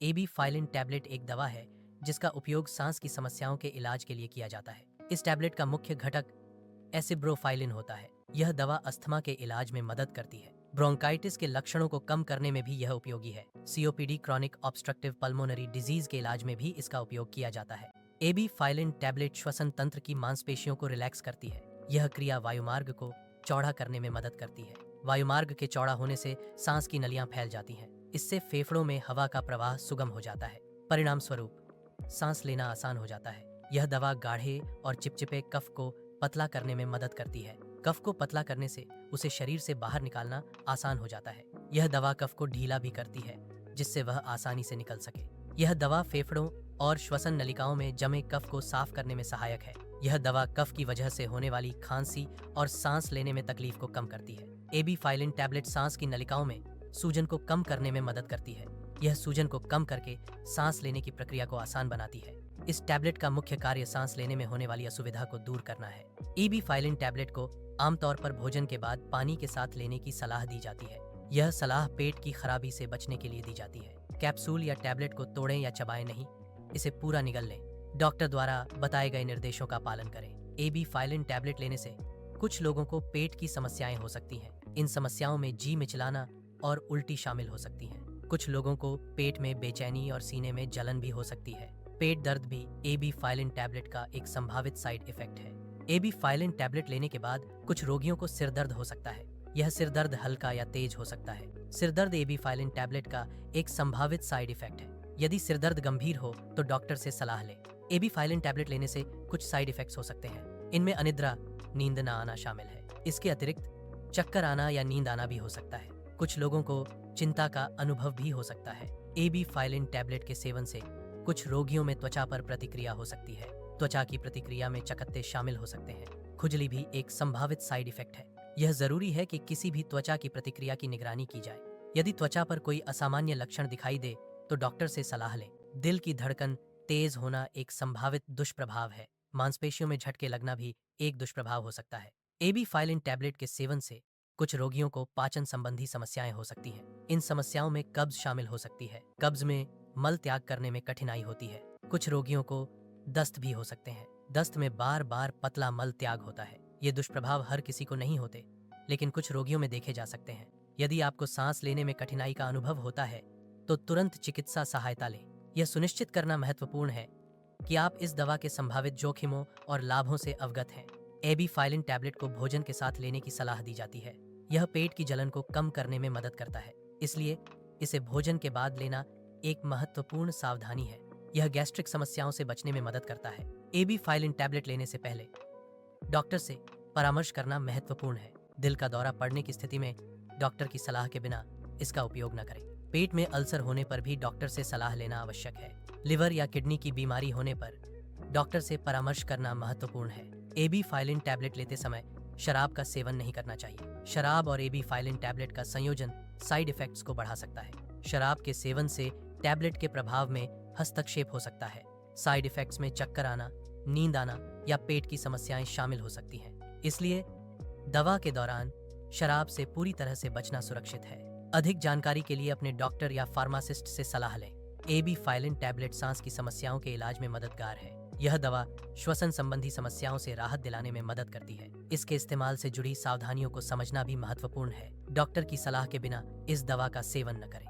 एबीफाइलिन tablet एक दवा है जिसका उपयोग सांस की समस्याओं के इलाज के लिए किया जाता है। इस टैबलेट का मुख्य घटक एसिब्रोफाइलिन होता है। यह दवा अस्थमा के इलाज में मदद करती है। ब्रोंकाइटिस के लक्षणों को कम करने में भी यह उपयोगी है। COPD chronic obstructive pulmonary disease के इलाज में भी इसका उपयोग किया जाता है। एबीफाइलिन टैबलेट श्वसन तंत्र की मांसपेशियों को रिलैक्स करती है। यह क्रिया वायुमार्ग को चौड़ा करने में मदद करती है। वायुमार्ग के चौड़ा होने से सांस की नलियां फैल जाती हैं। इससे फेफड़ों में हवा का प्रवाह सुगम हो जाता है। परिणाम स्वरूप सांस लेना आसान हो जाता है। यह दवा गाढ़े और चिपचिपे कफ को पतला करने में मदद करती है। कफ को पतला करने से उसे शरीर से बाहर निकालना आसान हो जाता है। यह दवा कफ को ढीला भी करती है जिससे वह आसानी से निकल सके। यह दवा फेफड़ों और श्वसन नलिकाओं में जमे कफ को साफ करने में सहायक है। यह दवा कफ की वजह से होने वाली खांसी और सांस लेने में तकलीफ को कम करती है। एबीफाइलिन टैबलेट सांस की नलिकाओं में सूजन को कम करने में मदद करती है। यह सूजन को कम करके सांस लेने की प्रक्रिया को आसान बनाती है। इस टैबलेट का मुख्य कार्य सांस लेने में होने वाली असुविधा को दूर करना है। एबीफाइलिन टैबलेट को आमतौर पर भोजन के बाद पानी के साथ लेने की सलाह दी जाती है। यह सलाह पेट की खराबी से बचने के लिए दी जाती है। कैप्सूल या टैबलेट को तोड़ें या चबाएं नहीं, इसे पूरा निगल लें। डॉक्टर द्वारा बताए गए निर्देशों का पालन करें। एबीफाइलिन टैबलेट लेने से कुछ लोगों को पेट की समस्याएं हो सकती हैं। इन समस्याओं में जी मिचलाना और उल्टी शामिल हो सकती हैं। कुछ लोगों को पेट में बेचैनी और सीने में जलन भी हो सकती है। पेट दर्द भी एबीफाइलिन टैबलेट का एक संभावित साइड इफेक्ट है। एबीफाइलिन टैबलेट लेने के बाद कुछ रोगियों को सिर दर्द हो सकता है। यह सिर दर्द हल्का या तेज हो सकता है। सिर दर्द एबीफाइलिन टैबलेट का एक संभावित साइड इफेक्ट है। यदि सिर दर्द गंभीर हो तो डॉक्टर से सलाह लें। एबीफाइलिन टैबलेट लेने से कुछ साइड इफेक्ट्स हो सकते हैं। इनमें अनिद्रा, नींद न आना शामिल है। इसके अतिरिक्त चक्कर आना या नींद आना भी हो सकता है। कुछ लोगों को चिंता का अनुभव भी हो सकता है। एबीफाइलिन टैबलेट के सेवन से कुछ रोगियों में त्वचा पर प्रतिक्रिया हो सकती है। त्वचा की प्रतिक्रिया में चकत्ते शामिल हो सकते हैं। खुजली भी एक संभावित साइड इफेक्ट है। यह जरूरी है कि किसी भी त्वचा की प्रतिक्रिया की निगरानी की जाए। यदि त्वचा पर कोई असामान्य लक्षण दिखाई दे तो डॉक्टर से सलाह लें। दिल की धड़कन तेज होना एक संभावित दुष्प्रभाव है। मांसपेशियों में झटके लगना भी एक दुष्प्रभाव हो सकता है। एबीफाइलिन टैबलेट के सेवन से कुछ रोगियों को पाचन संबंधी समस्याएं हो सकती हैं। इन समस्याओं में कब्ज शामिल हो सकती है। कब्ज में मल त्याग करने में कठिनाई होती है। कुछ रोगियों को दस्त भी हो सकते हैं। दस्त में बार बार पतला मल त्याग होता है। ये दुष्प्रभाव हर किसी को नहीं होते, लेकिन कुछ रोगियों में देखे जा सकते हैं। यदि आपको सांस लेने में कठिनाई का अनुभव होता है तो तुरंत चिकित्सा सहायता लें। यह सुनिश्चित करना महत्वपूर्ण है कि आप इस दवा के संभावित जोखिमों और लाभों से अवगत हैं। एबीफाइलिन टैबलेट को भोजन के साथ लेने की सलाह दी जाती है। यह पेट की जलन को कम करने में मदद करता है, इसलिए इसे भोजन के बाद लेना एक महत्वपूर्ण सावधानी है। यह गैस्ट्रिक समस्याओं से बचने में मदद करता है। एबीफाइलिन टैबलेट लेने से पहले डॉक्टर से परामर्श करना महत्वपूर्ण है। दिल का दौरा पड़ने की स्थिति में डॉक्टर की सलाह के बिना इसका उपयोग न करें। पेट में अल्सर होने पर भी डॉक्टर से सलाह लेना आवश्यक है। लिवर या किडनी की बीमारी होने पर डॉक्टर से परामर्श करना महत्वपूर्ण है। एबीफाइलिन टैबलेट लेते समय शराब का सेवन नहीं करना चाहिए। शराब और एबीफाइलिन टैबलेट का संयोजन साइड इफेक्ट्स को बढ़ा सकता है। शराब के सेवन से टैबलेट के प्रभाव में हस्तक्षेप हो सकता है। साइड इफेक्ट्स में चक्कर आना, नींद आना या पेट की समस्याएं शामिल हो सकती हैं। इसलिए दवा के दौरान शराब से पूरी तरह से बचना सुरक्षित है। अधिक जानकारी के लिए अपने डॉक्टर या फार्मासिस्ट से सलाह लें। एबीफाइलिन टैबलेट सांस की समस्याओं के इलाज में मददगार है। यह दवा श्वसन संबंधी समस्याओं से राहत दिलाने में मदद करती है। इसके इस्तेमाल से जुड़ी सावधानियों को समझना भी महत्वपूर्ण है। डॉक्टर की सलाह के बिना इस दवा का सेवन न करें।